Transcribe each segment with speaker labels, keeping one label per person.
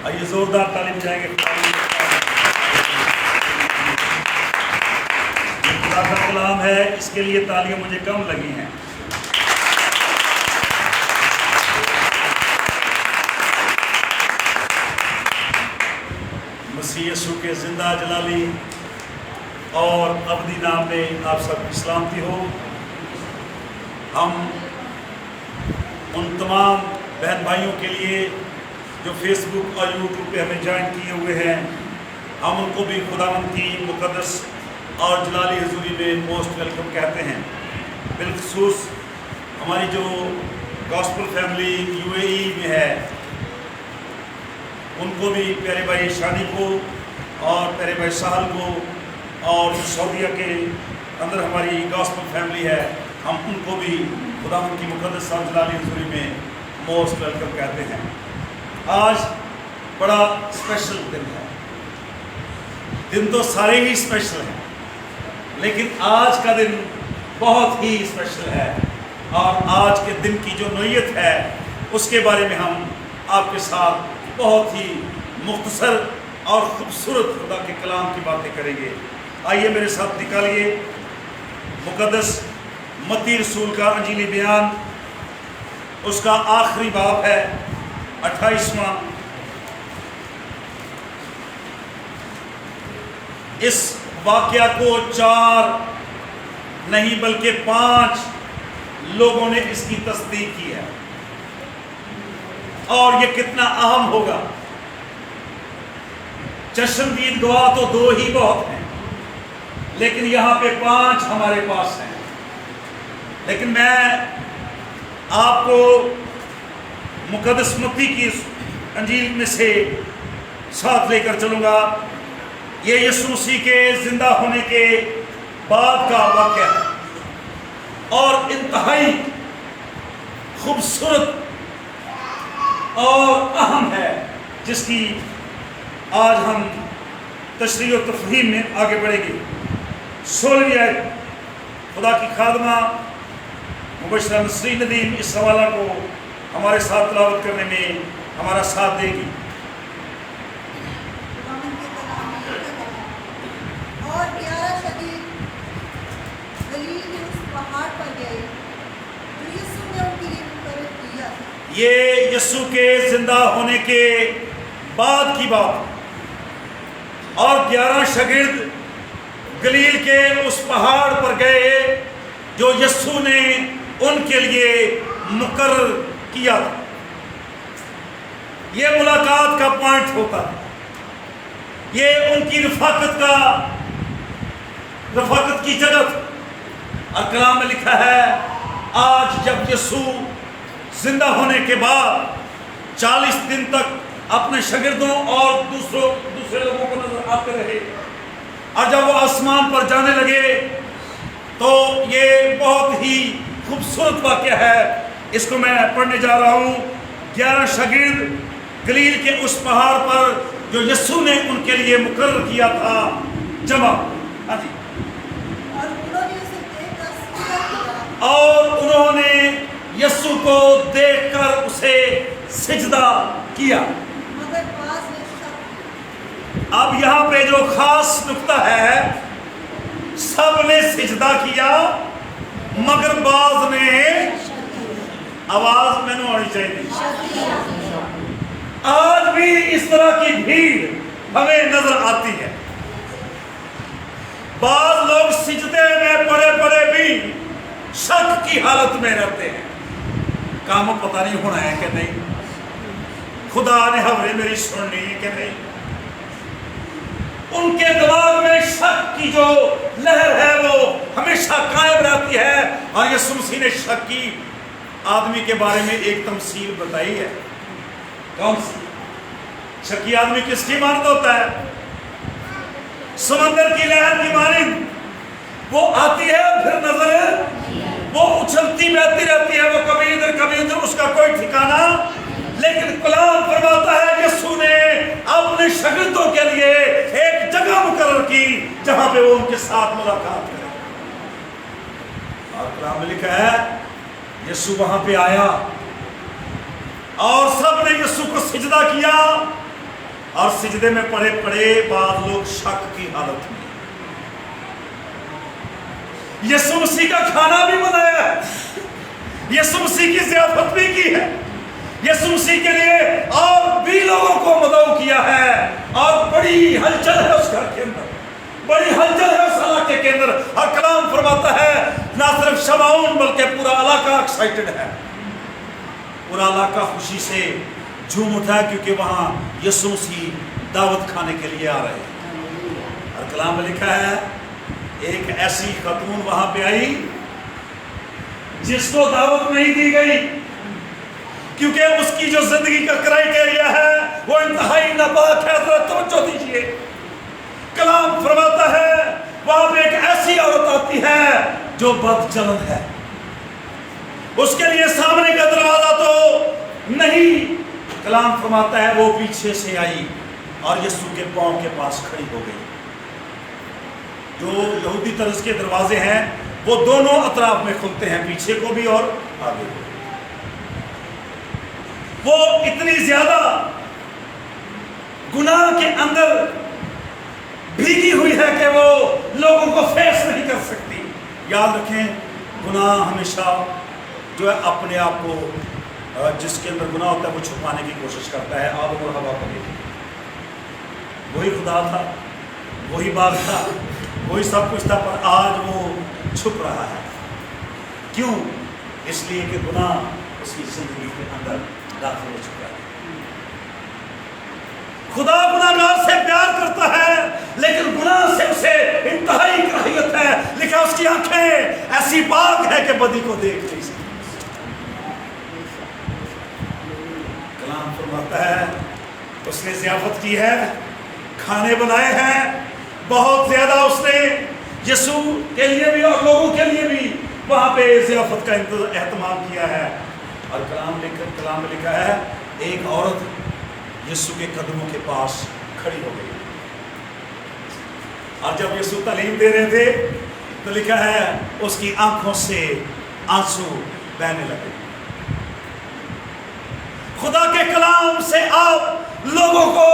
Speaker 1: آئیے زوردار تعلیم جائیں گے. خدا کا کلام ہے، اس کے لیے تالیاں مجھے کم لگی ہیں. مسیح یسوع کے زندہ جلالی اور ابدی نام میں آپ سب کی سلامتی ہو. ہم ان تمام بہن بھائیوں کے لیے جو فیس بک اور یوٹیوب پہ ہمیں جوائن کیے ہوئے ہیں، ہم ان کو بھی خداوند کی مقدس اور جلالی حضوری میں موسٹ ویلکم کہتے ہیں. بالخصوص ہماری جو گاسپل فیملی UAE میں ہے، ان کو بھی پیارے بھائی شانی کو اور پیارے بھائی ساحل کو، اور سعودیہ کے اندر ہماری گاسپل فیملی ہے، ہم ان کو بھی خداوند کی مقدس اور جلالی حضوری میں موسٹ ویلکم کہتے ہیں. آج بڑا اسپیشل دن ہے. دن تو سارے ہی اسپیشل ہیں، لیکن آج کا دن بہت ہی اسپیشل ہے. اور آج کے دن کی جو نوعیت ہے اس کے بارے میں ہم آپ کے ساتھ بہت ہی مختصر اور خوبصورت خدا کے کلام کی باتیں کریں گے. آئیے میرے ساتھ نکالیے مقدس متی رسول کا انجیلی بیان، اس کا آخری باب ہے 28واں. اس واقعہ کو 4 نہیں بلکہ 5 لوگوں نے اس کی تصدیق کی ہے. اور یہ کتنا اہم ہوگا. چشمدید گواہ تو 2 ہی بہت ہیں، لیکن یہاں پہ 5 ہمارے پاس ہیں. لیکن میں آپ کو مقدس متی کی انجیل میں سے ساتھ لے کر چلوں گا. یہ یسوع مسیح کے زندہ ہونے کے بعد کا واقعہ ہے اور انتہائی خوبصورت اور اہم ہے، جس کی آج ہم تشریح و تفہیم میں آگے بڑھیں گے. 16ویں آیت خدا کی خادمہ مبشرہ نسرین ندیم اس حوالہ کو ہمارے ساتھ تلاوت کرنے میں ہمارا ساتھ دے گی.
Speaker 2: اور 11 شگیر گلیل کے اس پہاڑ پر گئے جو یسوع نے ان کے لیے مقرر کیا.
Speaker 1: یہ یسوع کے زندہ ہونے کے بعد کی بات. اور 11 شاگرد گلیل کے اس پہاڑ پر گئے جو یسوع نے ان کے لیے مقرر کیا تھا. یہ ملاقات کا پوائنٹ ہوتا ہے. یہ ان کی رفاقت کی جگہ تھی. اور کلام میں لکھا ہے آج جب یسوع زندہ ہونے کے بعد 40 دن تک اپنے شاگردوں اور دوسرے لوگوں کو نظر آتے رہے، اور جب وہ آسمان پر جانے لگے تو یہ بہت ہی خوبصورت واقعہ ہے. اس کو میں پڑھنے جا رہا ہوں. 11 شاگرد گلیل کے اس پہاڑ پر جو یسوع نے ان کے لیے مقرر کیا تھا جمع. اور انہوں نے یسوع کو دیکھ کر اسے سجدہ کیا.
Speaker 2: مگر بعض نے شک.
Speaker 1: اب یہاں پہ جو خاص نقطہ ہے، سب نے سجدہ کیا مگر بعض نے، آواز میں نے ہونی چاہیے. آج بھی اس طرح کی بھیڑ ہمیں نظر آتی ہے. بعض لوگ سجدے میں پڑے پڑے بھی شک کی حالت میں رہتے ہیں. کام پتہ نہیں ہونا ہے کہ نہیں، خدا نے خبریں میری سننی ہے کہ نہیں. ان کے دماغ میں شک کی جو لہر ہے وہ ہمیشہ قائم رہتی ہے. اور یسوع مسیح نے شک کی آدمی کے بارے میں ایک تمثیل بتائی ہے. کون سی؟ شکی آدمی کس کی مانند ہوتا ہے؟ سمندر کی لہر کی مانند وہ آتی ہے، پھر نظر وہ اچھلتی بہتی رہتی ہے، وہ کبھی ادھر کبھی ادھر، اس کا کوئی ٹھکانہ. لیکن کلام فرماتا ہے یسوع نے اپنے شاگردوں کے لیے ایک جگہ مقرر کی جہاں پہ وہ ان کے ساتھ ملاقات کرے. اور کلام میں لکھا ہے یسوع وہاں پہ آیا اور سب نے یسوع کو سجدہ کیا اور سجدے میں پڑے پڑے بعض لوگ شک کی حالت میں یسوع مسیح کا کھانا بھی بنایا ہے، یسوع مسیح کی ضیافت بھی کی ہے، یسوع مسیح کے لیے اور بھی لوگوں کو مدعو کیا ہے، اور بڑی ہلچل ہے اس گھر کے اندر، بڑی ہلچل ہے اس علاقے کے اندر۔ اور کلام فرماتا ہے نہ صرف شمعون بلکہ پورا علاقہ ایکسائٹڈ ہے، پورا علاقہ خوشی سے جھوم اٹھا ہے، کیونکہ وہاں یسوع مسیح دعوت کھانے کے لیے آ رہے ہیں۔ اور کلام میں لکھا ہے ایک ایسی خاتون وہاں پہ آئی جس کو دعوت نہیں دی گئی، کیونکہ اس کی جو زندگی کا کرائیٹیریا ہے وہ انتہائی ناپاک ہے۔ ذرا توجہ دیجیے، کلام فرماتا ہے وہاں پہ ایک ایسی عورت آتی ہے جو بد چلن ہے، اس کے لیے سامنے کا دروازہ تو نہیں، کلام فرماتا ہے وہ پیچھے سے آئی اور یسوع کے پاؤں کے پاس کھڑی ہو گئی۔ جو یہودی طرز کے دروازے ہیں وہ دونوں اطراف میں کھلتے ہیں، پیچھے کو بھی اور آگے کو۔ وہ اتنی زیادہ گناہ کے اندر بھیگی ہوئی ہے کہ وہ لوگوں کو فیس نہیں کر سکتی۔ یاد رکھیں گناہ ہمیشہ جو ہے اپنے آپ کو، جس کے اندر گناہ ہوتا ہے وہ چھپانے کی کوشش کرتا ہے۔ آدم اور حوا کو دیکھیں، وہی خدا تھا، وہی باغ تھا، وہی سب کچھ تھا، پر آج وہ چھپ رہا ہے۔ کیوں؟ اس لیے کہ گناہ اس کی زندگی کے اندر داخل ہو چکا ہے۔ خدا گناہگار سے پیار کرتا ہے لیکن گناہ سے اسے انتہائی کراہیت ہے۔ لکھا اس کی آنکھیں ایسی پاک ہے کہ بدی کو دیکھ نہیں سکتی۔ کلام فرماتا ہے اس نے ضیافت کی ہے، کھانے بنائے ہیں بہت زیادہ، اس نے یسوع کے لیے بھی اور لوگوں کے لیے بھی وہاں پہ ضیافت کا اہتمام کیا ہے۔ اور کلام میں لکھا ہے ایک عورت یسوع کے قدموں کے پاس کھڑی ہو گئی، اور جب یسوع تعلیم دے رہے تھے تو لکھا ہے اس کی آنکھوں سے آنسو بہنے لگے۔ خدا کے کلام سے آپ لوگوں کو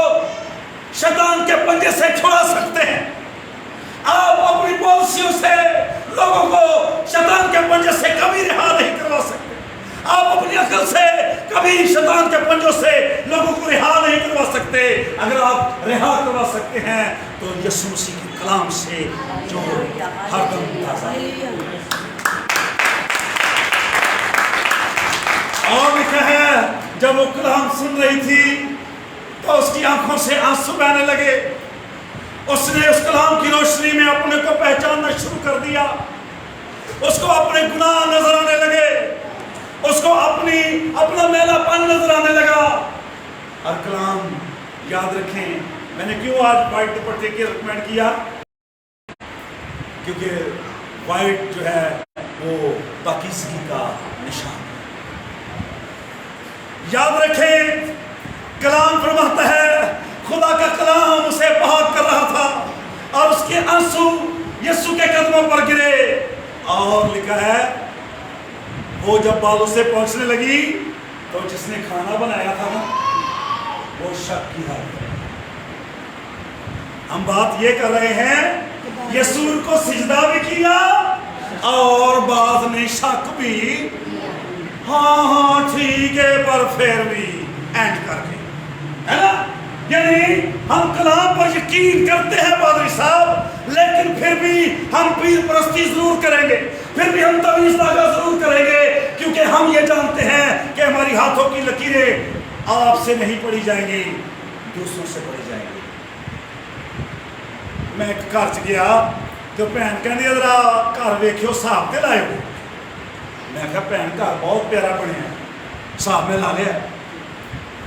Speaker 1: شیطان کے پنجے سے چھڑا سکتے ہیں، آپ اپنی پالیسیوں سے لوگوں کو شیطان کے پنجے سے کبھی رہا نہیں کروا سکتے، آپ اپنی عقل سے کبھی شیطان کے پنجوں سے لوگوں کو رہا نہیں کروا سکتے۔ اگر آپ رہا کروا سکتے ہیں تو یسوع مسیح کے کلام سے جو ہر دم تازہ ہے۔ اور لکھا ہے جب وہ کلام سن رہی تھی تو اس کی آنکھوں سے آنسو بہنے لگے، اس نے اس کلام کی روشنی میں اپنے کو پہچاننا شروع کر دیا، اس کو اپنے گناہ نظر آنے لگے، اس کو اپنا میلا پن نظر آنے لگا۔ اور کلام یاد رکھیں، میں نے کیوں آج وائٹ دوپٹے کی ریکمینڈ کیا؟ کیونکہ وائٹ جو ہے وہ پاکیزگی کا نشان ہے۔ یاد رکھیں کلام فرماتا ہے خدا کا کلام اسے پاک کر رہا تھا اور اس کے آنسو یسوع کے قدموں پر گرے، اور لکھا ہے وہ جب بالوں سے پہنچنے لگی تو جس نے کھانا بنایا تھا نا وہ شک کی حالت میں۔ ہم بات یہ کر رہے ہیں یسوع کو سجدہ بھی کیا اور بعض نے شک بھی، ہاں ٹھیک ہے، پر پھر بھی اینڈ کر کے، ہے نا؟ یعنی ہم کلام پر یقین کرتے ہیں پادری صاحب، لیکن پھر بھی ہم پیر پرستی ضرور کریں گے، پھر بھی ہم تمیز داغا ضرور کریں گے، کیونکہ ہم یہ جانتے ہیں کہ ہماری ہاتھوں کی لکیریں آپ سے نہیں پڑھی جائیں گی، دوسروں سے پڑھی جائیں گی۔ میں ایک گھر چ گیا تو بھن کہندی ذرا گھر ویکھیو صاحب تے لائیو، میں کہا بھن گھر بہت پیارا بنیا، صاحب میں لا لیا۔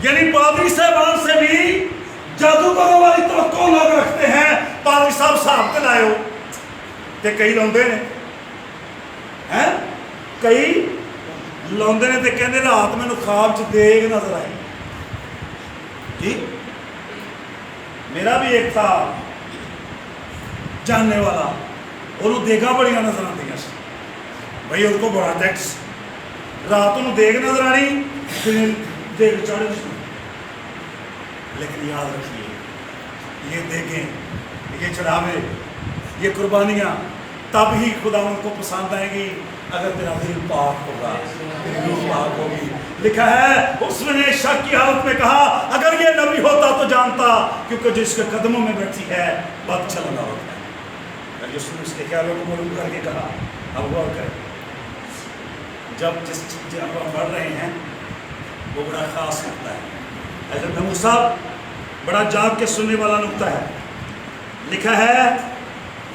Speaker 1: یعنی پادری صاحبان سے بھی جادوگروں والی توقع لوگ رکھتے ہیں، پادری صاحب صاحب تے لائیو، تے کئی لاؤندے نے، ہیں کئی لاؤندے نے تے کہندے رات مینوں خواب چ دیگ نظر آئی۔ جی میرا بھی ایک تھا جاننے والا، انہوں دیگاں بڑیاں نظر آندیاں سی، بھائی ان کو بڑا ٹیکس، رات انہوں دیگ نظر آنی، دن دیگ چڑھ سی۔ لیکن یاد رکھیے یہ دیکھیں یہ چڑھاوے یہ قربانیاں تب ہی خدا ان کو پسند آئیں گی اگر تیرا دل پاک ہوگا، تیری روح پاک ہوگی۔ لکھا ہے اس نے شک کی حالت میں کہا اگر یہ نبی ہوتا تو جانتا، کیونکہ جو اس کے قدموں میں بیٹھی ہے بد چلنا ہوتا ہے۔ یسوع نے اس کے خیالوں کو معلوم کر کے کہا اب غور کریں، جب جس چیز ہم پڑھ رہے ہیں وہ بڑا خاص نقطہ ہے۔ حضرت موسیٰ بڑا جاگ کے سننے والا نقطہ ہے۔ لکھا ہے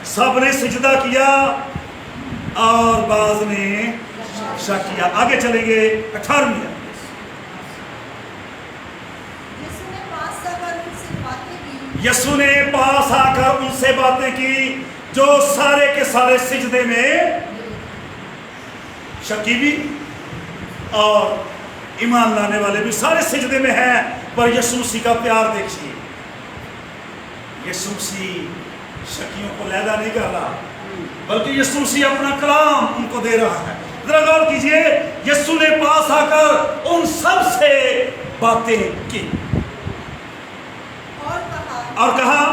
Speaker 1: سب نے سجدہ کیا اور بعض نے شک کیا۔ آگے چلیں گے 18ویں۔ یسوع نے پاس آ کر ان سے باتیں کی جو سارے کے سارے سجدے میں شکی بھی اور ایمان لانے والے بھی سارے سجدے میں ہیں، پر یسوع مسیح کا پیار دیکھیے۔ یسوع مسیح شکیوں کو لیدا نہیں کر رہا، بلکہ یسوع مسیح اپنا کلام ان کو دے رہا ہے۔ ذرا غور کیجئے، یسوع نے پاس آ کر ان سب سے باتیں کی اور کہا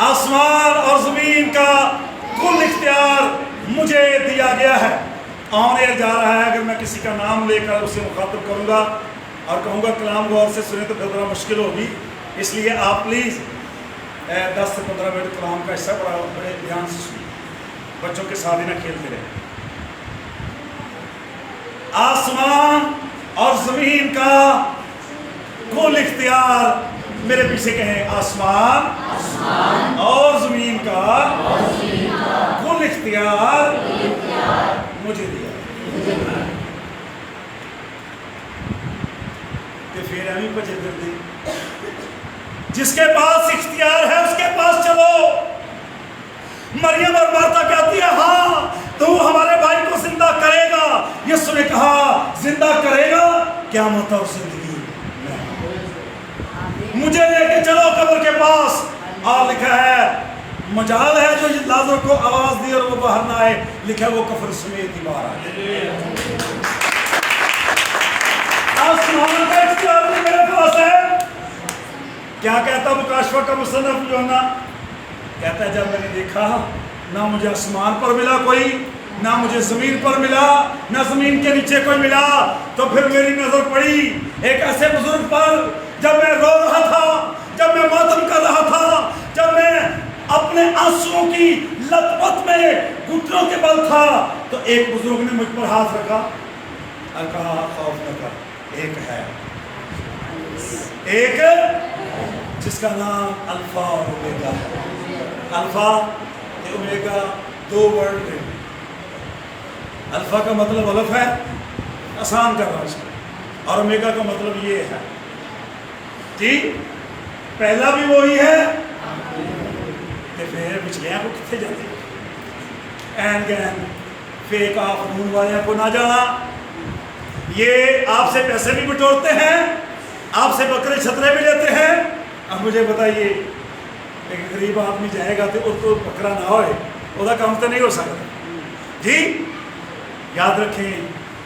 Speaker 1: آسمان اور زمین کا کل اختیار مجھے دیا گیا ہے۔ آن ایئر جا رہا ہے، اگر میں کسی کا نام لے کر اسے مخاطب کروں گا اور کہوں گا کلام غور سے سنیں تو پھر ذرا مشکل ہوگی، اس لیے آپ پلیز 10 سے 15 منٹ کلام کا حصہ بڑے دھیان سے سنیں، بچوں کے ساتھ ہی نہ کھیلتے رہیں۔ آسمان اور زمین کا کل اختیار، میرے پیچھے کہیں آسمان اور زمین کا کل اختیار مجھے دیا۔ کہ پھر ہمیں بجے کر دی، جس کے پاس اختیار ہے اس کے پاس چلو۔ مریم اور مارتا کہتی ہے ہاں تو ہمارے بھائی کو زندہ کرے گا۔ یسوع نے کہا زندہ کرے گا، قیامت اور زندگی مجھے لے کے چلو قبر کے پاس۔ اور لکھا ہے مجال ہے جو لازر کو آواز دی اور وہ باہر نہ آئے، لکھا ہے وہ کفر سمیت ہی باہر آئے۔ آسمان کا اختیار بھی میرے پاس ہے۔ کیا کہتا مکاشفہ کا مصنف یوحنا؟ کہتا ہے جب میں نے دیکھا نہ مجھے آسمان پر ملا کوئی، نہ مجھے زمین پر ملا، نہ زمین کے نیچے کوئی ملا، تو پھر میری نظر پڑی ایک ایسے بزرگ پر جب میں رو رہا تھا، جب میں ماتم کر رہا تھا، جب میں اپنے آنسوؤں کی لطمت میں گھٹنوں کے بل تھا، تو ایک بزرگ نے مجھ پر ہاتھ رکھا اور کہا خوف نہ کر، ایک ہے، ایک جس کا نام الفا اور اومیگا ہے۔ الفا اور اومیگا دو ورڈ ہیں۔ الفا کا مطلب الف ہے، آسان کر رہا ہوں، اور اومیگا کا مطلب یہ ہے جی پہلا بھی وہی ہے کہ پھر پچھلیاں کو کتنے جاتے ہیں این گین فیک آف نون والے کو نہ جانا۔ یہ آپ سے پیسے بھی بٹورتے ہیں، آپ سے بکرے چھترے بھی لیتے ہیں۔ اب مجھے بتائیے ایک غریب آدمی جائے گا تو اس کو بکرا نہ ہوئے وہ کام تو نہیں ہو سکتا جی۔ یاد رکھیں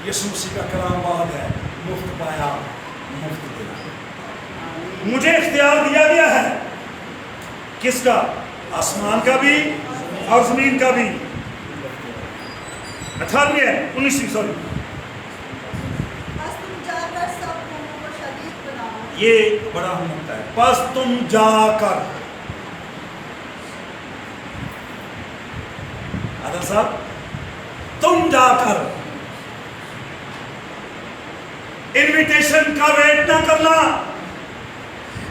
Speaker 1: یسوع مسیح کا کلام واحد ہے، مفت پایا مفت دیا۔ مجھے اختیار دیا گیا ہے، کس کا؟ آسمان کا بھی اور زمین کا بھی۔ 19 یہ بڑا اہم ہوتا ہے، پس تم جا کر۔ عادل صاحب تم جا کر، انویٹیشن کا ویٹ نہ کرنا،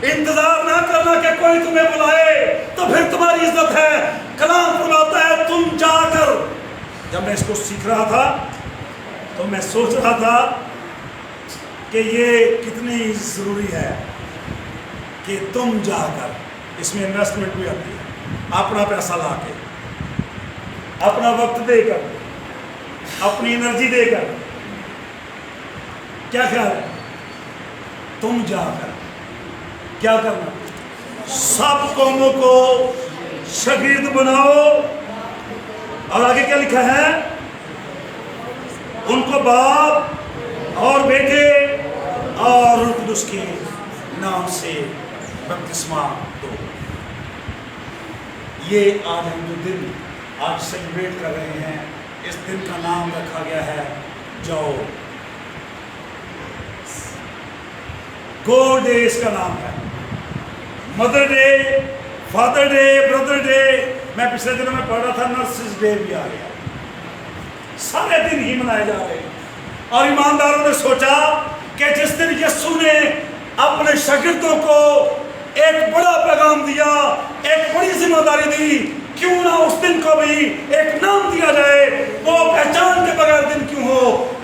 Speaker 1: انتظار نہ کرنا کہ کوئی تمہیں بلائے تو پھر تمہاری عزت ہے۔ کلام فرماتا ہے تم جا کر۔ جب میں اس کو سیکھ رہا تھا تو میں سوچ رہا تھا کہ یہ کتنی ضروری ہے کہ تم جا کر، اس میں انویسٹمنٹ بھی آتی ہے، اپنا پیسہ لا کے، اپنا وقت دے کر، اپنی انرجی دے کر۔ کیا خیال ہے؟ تم جا کر کیا کرنا؟ سب قوموں کو شاگرد بناؤ، اور آگے کیا لکھا ہے؟ ان کو باپ اور بیٹے القدس کے نام سے بپتسمہ دو۔ یہ آج ہم جو دن آج سیلیبریٹ کر رہے ہیں، اس دن کا نام رکھا گیا ہے جاؤ۔ گوڈ ڈے اس کا نام ہے۔ Mother day, father day, brother day, میں پچھلے دنوں میں پڑھ رہا تھا نرسز ڈے بھی آ گیا۔ سارے دن ہی منائے جا رہے ہیں، اور ایمانداروں نے سوچا کہ جس دن یسوع نے اپنے شاگردوں کو ایک بڑا پیغام دیا، ایک بڑی ذمہ داری دی، کیوں نہ اس دن کو بھی ایک نام دیا جائے، وہ پہچان کے بغیر دن کیوں ہو۔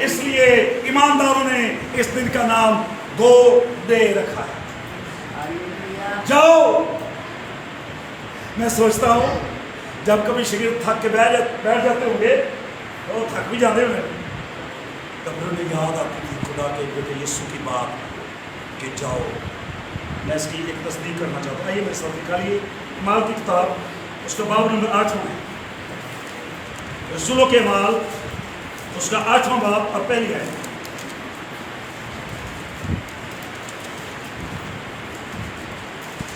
Speaker 1: اس لیے ایمانداروں نے اس دن کا نام گوڈ ڈے رکھا ہے۔ جاؤ۔ میں سوچتا ہوں جب کبھی شاگرد تھک کے بیٹھ جاتے ہوں گے، وہ تھک بھی جاتے ہوئے، تب انہیں یاد آتی تھی خدا کے بیٹے یسوع کی بات کہ جاؤ۔ میں اس کی ایک تصدیق کرنا چاہتا ہوں۔ آئیے میرے ساتھ نکالیے اعمال کی کتاب، اس کا باب نمبر 8 ہے، رسولوں کے اعمال اس کا 8واں باب اور پہلی آیت۔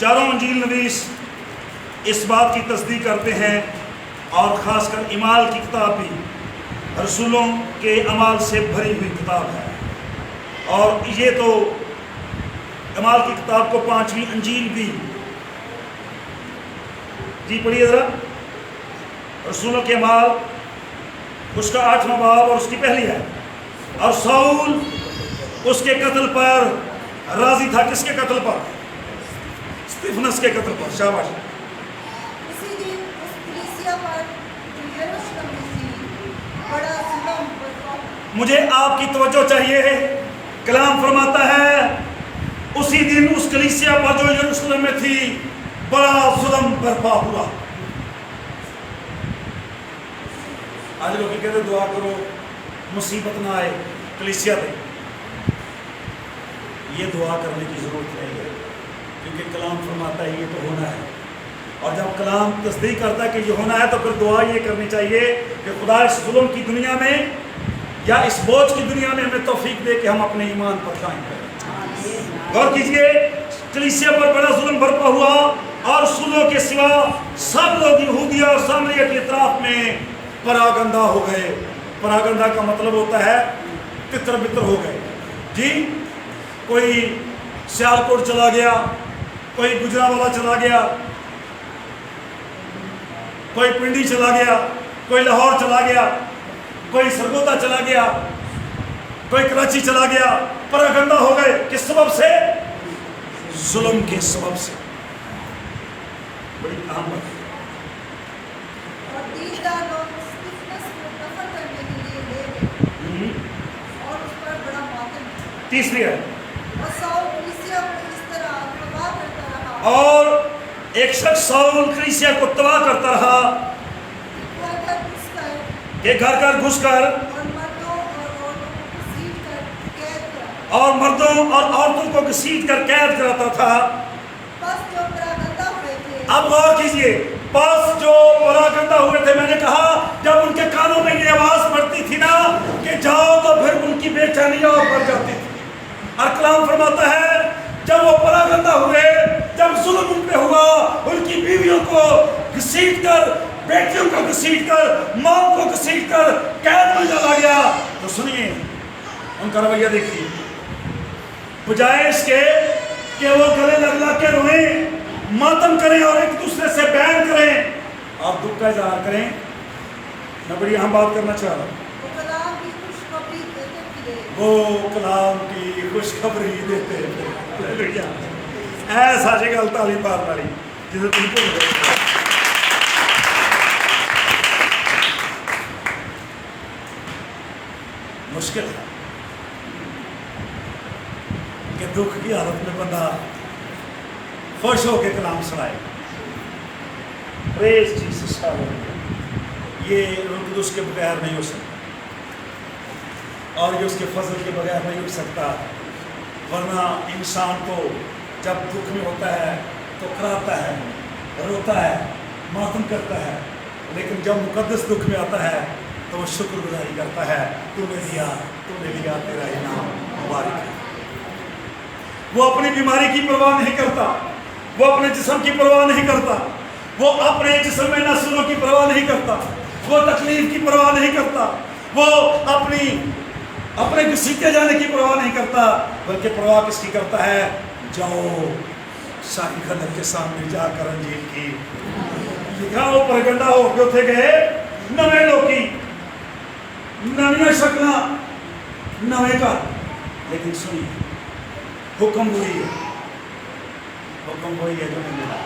Speaker 1: چاروں انجیل نویس اس بات کی تصدیق کرتے ہیں، اور خاص کر اعمال کی کتاب بھی رسولوں کے اعمال سے بھری ہوئی کتاب ہے۔ اور یہ تو اعمال کی کتاب کو 5ویں انجیل بھی، جی پڑھیے ذرا، رسولوں کے اعمال اس کا 8واں باب اور اس کی پہلی ہے۔ اور ساؤل اس کے قتل پر راضی تھا۔ کس کے قتل پر؟ اسطیفنس کے قتل پر۔ شاباش۔
Speaker 2: اسی دن اس کلیسیا پر جو یروشلم میں تھی بڑا ظلم برپا ہوا۔
Speaker 1: مجھے آپ کی توجہ چاہیے۔ کلام فرماتا ہے اسی دن اس کلیسیا پر جو یروشلم میں تھی بڑا ظلم برپا ہوا۔ آج لوگ کہتے دعا کرو مصیبت نہ آئے کلیسیا پہ۔ یہ دعا کرنے کی ضرورت نہیں ہے، کیونکہ کلام فرماتا ہے یہ تو ہونا ہے، اور جب کلام تصدیق کرتا ہے کہ یہ ہونا ہے تو پھر دعا یہ کرنی چاہیے کہ خدا اس ظلم کی دنیا میں یا اس بوجھ کی دنیا میں ہمیں توفیق دے کہ ہم اپنے ایمان پر قائم کریں۔ غور کیجئے، کلیسیا پر بڑا ظلم برپا ہوا، اور رسولوں کے سوا سب لوگ یہودیہ اور سامریہ کے اطراف میں پراگندہ ہو گئے۔ پراگندہ کا مطلب ہوتا ہے تتر بتر ہو گئے۔ جی، کوئی سیالکوٹ چلا گیا، کوئی گجرانوالہ چلا گیا، کوئی پنڈی چلا گیا، کوئی لاہور چلا گیا، کوئی سرگودا چلا گیا، کوئی کراچی چلا گیا۔ پراگندہ ہو گئے، کس سبب سے؟ ظلم کے سبب سے۔ بڑی اہم بات ہے۔
Speaker 2: اور دیندار لوگ اسطیفنس کو دفن کرنے کے لیے لے گئے اور اس پر بڑا ماتم ہوا۔
Speaker 1: تیسری ہے،
Speaker 2: اور ساؤل کلیسیا کو اس طرح تباہ کرتا رہا
Speaker 1: اور ایک شخص ساؤل کلیسیا کو تباہ کرتا رہا کہ گھر گھر گھس کر اور مردوں اور عورتوں کو گھسیٹ کر قید کراتا تھا۔
Speaker 2: بس جو پراگندہ ہوئے تھے،
Speaker 1: اب غور کیجئے، پاس جو پراگندہ ہوئے تھے، میں نے کہا جب ان کے کانوں میں یہ آواز پڑتی تھی نا کہ جاؤ، تو پھر ان کی بے چینی اور بڑھ جاتی تھی۔ اور کلام فرماتا ہے جب وہ پراگندہ ہوئے، جب ظلم ان پہ ہوا، ان کی بیویوں کو گھسیٹ کر، بیٹیوں کو گھسیٹ کر، ماں کو گھسیٹ کر قید میں ڈالا گیا، تو سنیے ان کا رویہ دیکھیے۔ بجائے اس کے کہ وہ گلے لگ لگ کے روئیں، ماتم کریں اور ایک دوسرے سے بیان کریں اور دکھ کا اظہار کریں، میں بڑی اہم بات کرنا چاہ رہا ہوں۔ وہ کلام کی خوشخبری دیتے تھے۔ ایسا جگہ تعلیم بار باری جسے تم کو مشکل ہے کہ دکھ کی حالت میں بندہ خوش ہو کے کلام سنائے۔ پریز جیسس ہاللیلویہ۔ یہ روح القدس کے بغیر نہیں ہو سکتا، اور یہ اس کے فضل کے بغیر نہیں ہو سکتا، ورنہ انسان کو جب دکھ میں ہوتا ہے تو کراتا ہے، روتا ہے، ماتم کرتا ہے، لیکن جب مقدس دکھ میں آتا ہے تو وہ شکر گزاری کرتا ہے، تو نے دیا، تو نے لیا، تیرا انعام مبارک ہے۔ وہ اپنی بیماری کی پرواہ نہیں کرتا، وہ اپنے جسم کی پرواہ نہیں کرتا، وہ اپنے جسم میں نسلوں کی پرواہ نہیں کرتا، وہ تکلیف کی پرواہ نہیں کرتا، وہ اپنے گھسیٹے جانے کی پرواہ نہیں کرتا، بلکہ پرواہ کس کی کرتا ہے؟ جاؤ شاہی خدر کے سامنے جا کر انجیل کی لکھا وہ پرگنڈا ہو کے اتھے گئے نویں لوکی نویں شکلہ نویں کا، لیکن سنیے حکم وہی ہے، حکم وہی ہے جو نہیں ملا۔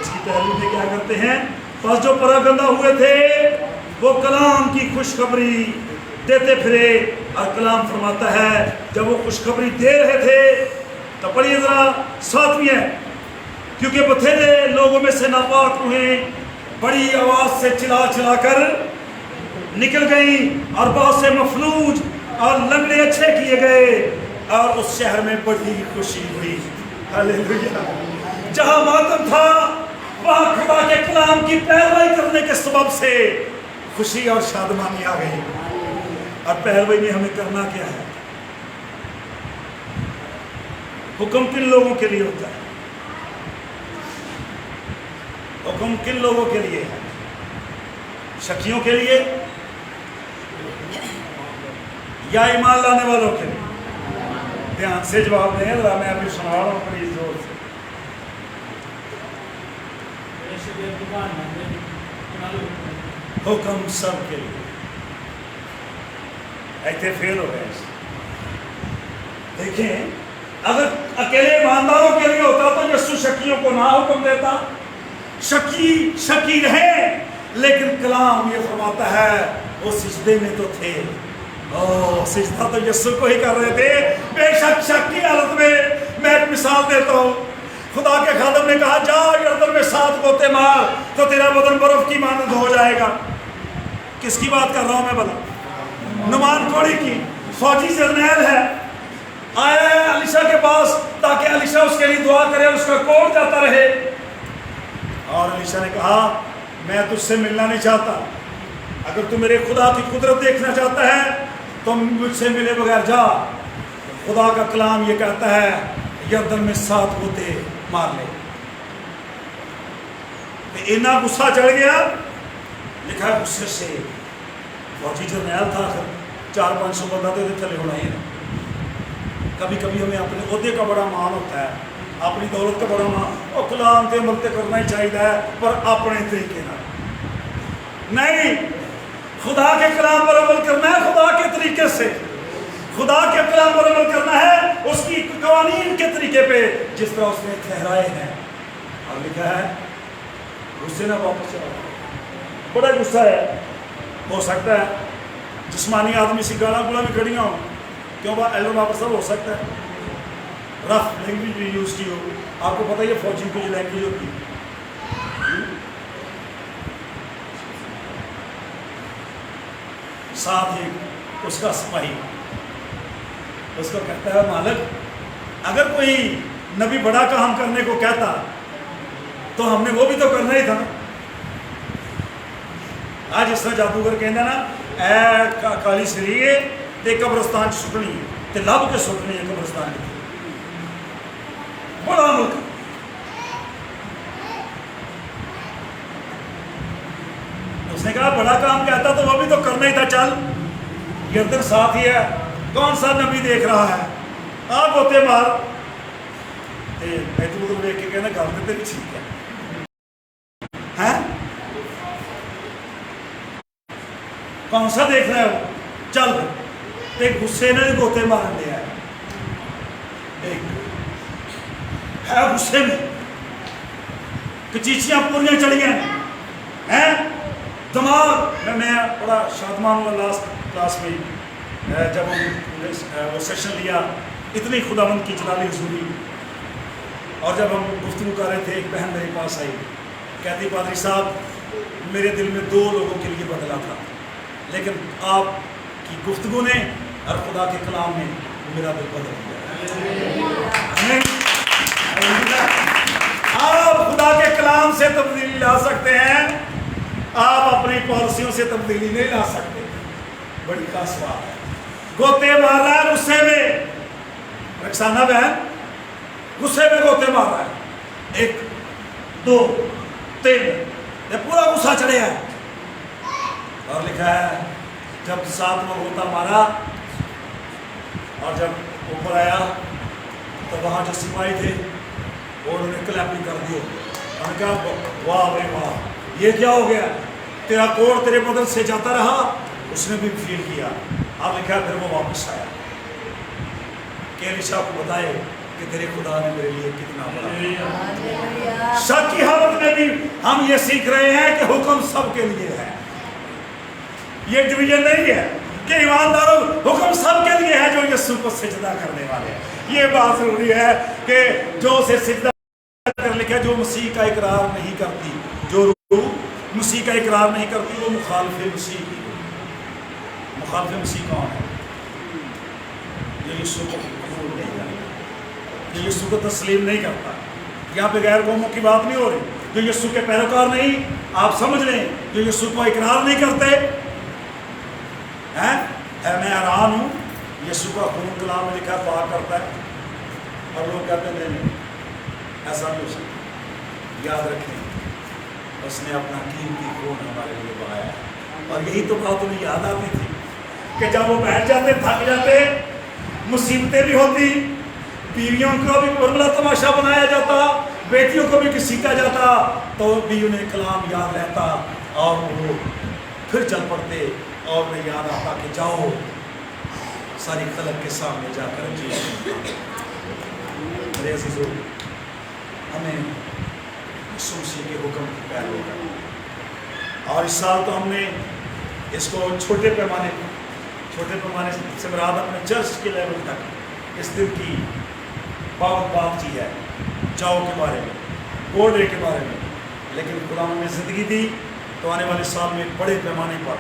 Speaker 1: اس کی پہلو میں کیا کرتے ہیں؟ پس جو پراگندہ ہوئے تھے وہ کلام کی خوشخبری دیتے پھرے، اور کلام فرماتا ہے جب وہ خوشخبری دے رہے تھے تو پڑھیے ذرا 7ویں ہے، کیونکہ بتھیرے لوگوں میں سے ناپاک روحیں بڑی آواز سے چلا چلا کر نکل گئیں، اور بہت سے مفلوج اور لنگڑے اچھے کیے گئے، اور اس شہر میں بڑی خوشی ہوئی۔ ہاللیلویہ! جہاں ماتم تھا وہاں خدا کے کلام کی پیروی کرنے کے سبب سے خوشی اور شادمانی آ گئی۔ اور پیروی میں ہمیں کرنا کیا ہے؟ حکم کن لوگوں کے لیے ہوتا ہے؟ حکم کن لوگوں کے لیے ہے؟ شکیوں کے لیے یا ایمان لانے والوں کے لیے؟ دھیان سے جواب دیں، ذرا میں ابھی سنا رہا ہوں بڑی زور سے۔ حکم سب کے لیے، ایسے فیل ہو گئے۔ دیکھیں اگر اکیلے ایمانداروں کے لیے ہوتا تو یسوع شکیوں کو نہ حکم دیتا، شکی رہے، لیکن کلام یہ فرماتا ہے وہ سجدے میں تو تھے، سجدہ تو یسوع کو ہی کر رہے تھے۔ بے شک شک کی حالت میں ایک مثال دیتا ہوں، خدا کے خادم نے کہا جا یردن میں 7 غوطے مار تو تیرا بدن برف کی مانند ہو جائے گا۔ کس کی بات کر رہا ہوں میں بلا؟ نعمان کوڑی کی، فوجی جرنیل ہے، آیا ہے علیشا کے پاس تاکہ علیشا اس کے لیے دعا کرے اور اس کا کوڑ جاتا رہے، اور علیشا نے کہا میں تجھ سے ملنا نہیں چاہتا، اگر تو میرے خدا کی قدرت دیکھنا چاہتا ہے تو مجھ سے ملے بغیر جا۔ خدا کا کلام یہ کہتا ہے یردن میں 7 غوطے مار لے۔ اتنا غصہ چڑھ گیا، لکھا ہے غصے سے، فوجی جرنیل تھا، 400-500 بندہ تو تھلے ہونا ہی ہے۔ کبھی کبھی ہمیں اپنے عہدے کا بڑا مان ہوتا ہے، اپنی دولت کا بڑا مان، اور کلام تے عمل تے کرنا ہی چاہیے پر اپنے طریقے نہیں، خدا کے کلام پر عمل کرنا ہے خدا کے طریقے سے، خدا کے کلام پر عمل کرنا ہے اس کی قوانین کے طریقے پہ جس طرح اس نے ٹھہرائے ہیں۔ اور لکھا ہے غصے نہ واپس چلا، بڑا غصہ ہے، ہو سکتا ہے جسمانی آدمی سی گالا گلا بھی کھڑیاں ہوں، کیوں بات ایلو واپس ہو سکتا ہے، رف لینگویج بھی یوز کی ہو، آپ کو پتہ ہے فوجی کی جو لینگویج ہوتی ہے، ساتھ ہی اس کا سپاہی اس کو کہتا ہے مالک اگر کوئی نبی بڑا کام کرنے کو کہتا تو ہم نے وہ بھی تو کرنا ہی تھا۔ آج اس طرح جادوگر کہنا نا اے کالی سریے تے قبرستان سٹنی ہے تے لب کے سٹنی ہے قبرستان کی، بڑا ملک اس نے کہا بڑا کام کہتا تو وہ بھی تو کرنا ہی تھا، چل گردن ساتھ ہی ہے، کون سا نبی دیکھ رہا ہے، آپ ہوتے مار دیکھ کے کہنا گل تو تیری ٹھیک ہے، کون سا دیکھ رہا ہے وہ، چل تے غصے نے گوتے مارن دیا ہے غصے میں کچیچیاں پوریاں چڑھیاں ہیں دماغ میں بڑا شادمان ہوا لاسٹ کلاس میں جب ہم وہ سیشن لیا اتنی خداوند کی جلالی حضوری، اور جب ہم گفتگو کر رہے تھے ایک بہن میرے پاس آئی کہتی پادری صاحب میرے دل میں 2 لوگوں کے لیے بدلا تھا لیکن آپ کی گفتگو نے اور خدا کے کلام نے میرا دل بدل دیا۔ آپ خدا کے کلام سے تبدیلی لا سکتے ہیں، آپ اپنی پالیسیوں سے تبدیلی نہیں لا سکتے، بڑی خاص بات ہے۔ گوتے مار رہا ہے غصے میں، رکسانہ بہن غصے میں گوتے مار رہا ہے، 1 2 3 یہ پورا غصہ چڑھے ہے، اور لکھا ہے جب 7واں غوطہ مارا اور جب اوپر آیا تو وہاں جو سپاہی تھے وہ انہوں نے کلیپنگ کر دی، انہوں نے کہا واہ بھائی واہ یہ کیا ہو گیا، تیرا کوڑ تیرے بدن سے جاتا رہا، اس نے بھی فیل کیا۔ اب لکھا پھر وہ واپس آیا کہ ایلیشا کو بتائے کہ تیرے خدا نے میرے لیے کتنا بڑا۔ شک کی حالت میں بھی ہم یہ سیکھ رہے ہیں کہ حکم سب کے لیے ہے، یہ ڈویژن نہیں ہے کہ ایمانداروں حکم سب کے لیے ہے جو یسوع کو سجدہ کرنے والے ہیں۔ یہ بات ضروری ہے کہ جو اسے سجدہ کر لکھا جو مسیح کا اقرار نہیں کرتی، جو روح مسیح کا اقرار نہیں کرتی وہ مخالف مسیح کی روح۔ مخالف مسیح کون ہے؟ یہ یسوع کو قبول نہیں کرتا، یہ یسوع کو تسلیم نہیں کرتا۔ یہاں پہ غیر قوموں کی بات نہیں ہو رہی، جو یسوع کے پیروکار نہیں، آپ سمجھ لیں جو یسوع کو اقرار نہیں کرتے ہیں۔ میں حیران ہوں، یسوع کا خون کلام میں لکھا پاک کرتا ہے اور لوگ کہتے ہیں نہیں ایسا نہیں ہو سکتا۔ یاد رکھیں اس نے اپنا قیمتی خون ہمارے لیے بہایا ہے، اور یہی تو بات انہیں یاد آتی تھی کہ جب وہ بیٹھ جاتے تھک جاتے، مصیبتیں بھی ہوتی، بیویوں کو بھی برلا تماشا بنایا جاتا، بیٹیوں کو بھی کسیٹا جاتا، تو بھی انہیں کلام یاد رہتا اور وہ پھر چل پڑتے، اور انہیں یاد آتا کہ جاؤ ساری خلق کے سامنے جا کر جی۔ میرے عزیزو، ہمیں یسوع مسیح کے حکم کی پیروی کرنا، اور اس سال تو ہم نے اس کو چھوٹے پیمانے سے مراد اپنے چرچ کے لیول تک اس دن کی بات کی ہے، جاؤ کے بارے میں، گولڈ ڈے کے بارے میں، لیکن خدا نے زندگی دی تو آنے والے سال میں بڑے پیمانے پر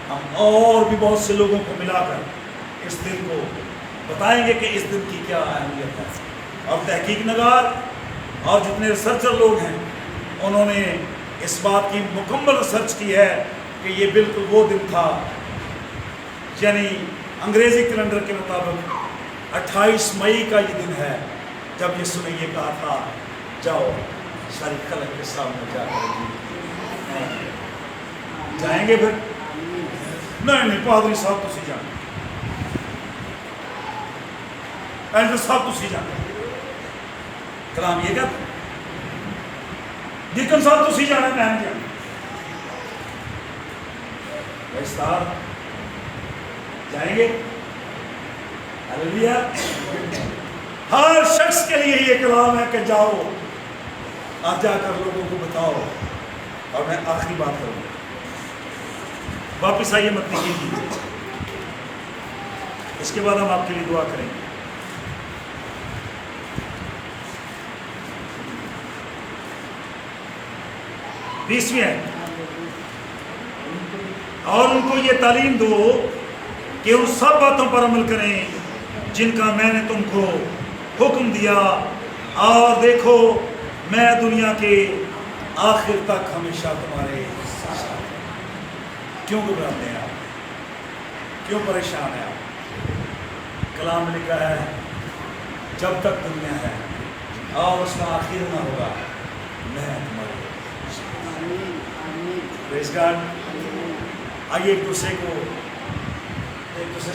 Speaker 1: ہم اور بھی بہت سے لوگوں کو ملا کر اس دن کو بتائیں گے کہ اس دن کی کیا اہمیت ہے۔ اور تحقیق نگار اور جتنے ریسرچر لوگ ہیں انہوں نے اس بات کی مکمل ریسرچ کی ہے کہ یہ بالکل وہ دن تھا، یعنی انگریزی کیلنڈر کے مطابق 28 مئی کا یہ دن ہے جب یسوع نے یہ کہا تھا جاؤ ساری خلق کے سامنے جا کر جائیں گے۔ پھر نہیں پادری صاحب تسی جانا، ایڈر صاحب تسی جانا، کلام یہ کہتا ڈیکن صاحب تسی جانا، میں نہیں جانا۔ بھائی جائیں گے، ہلیلویا۔ ہر شخص کے لیے یہ کلام ہے کہ جاؤ اور جا کر لوگوں کو بتاؤ۔ اور میں آخری بات کروں گا، واپس آئیے متی کیجیے، اس کے بعد ہم آپ کے لیے دعا کریں گے۔ بیسویں ہے، اور ان کو یہ تعلیم دو کہ ان سب باتوں پر عمل کریں جن کا میں نے تم کو حکم دیا، اور دیکھو میں دنیا کے آخر تک ہمیشہ تمہارے ساتھ۔ کیوں گھبراتے ہیں آپ؟ کیوں پریشان ہیں آپ؟ کلام میں لکھا ہے جب تک دنیا ہے اور اس کا آخر نہ ہوگا میں تمہارے پریز گاڈ۔ آئیے ایک دوسرے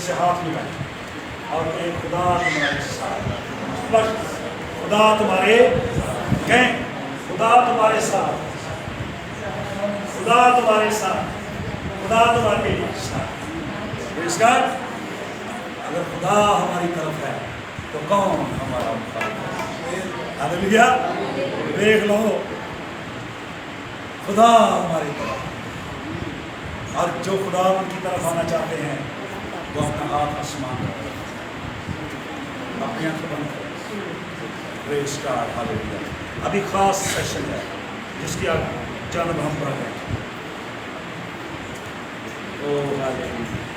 Speaker 1: سے ہاتھ ملائیں اور کہیں خدا تمہارے ساتھ، خدا تمہارے، کہیں خدا تمہارے ساتھ، خدا تمہارے ساتھ، خدا تمہارے ساتھ۔ پریز گاڈ۔ اگر خدا ہماری طرف ہے تو کون ہمارا مخالف ہے؟ ہلیلویا۔ دیکھ لو خدا ہماری طرف، اور جو خدا ان کی طرف آنا چاہتے ہیں وہ اپنا ہاتھ آسمان کریں، اپنی آنکھ بند کریں۔ پریز گاڈ۔ ہلیلویا۔ ابھی خاص سیشن ہے جس کی آپ جانب ہم پڑھ رہے ہیں۔ او ہلیلویا۔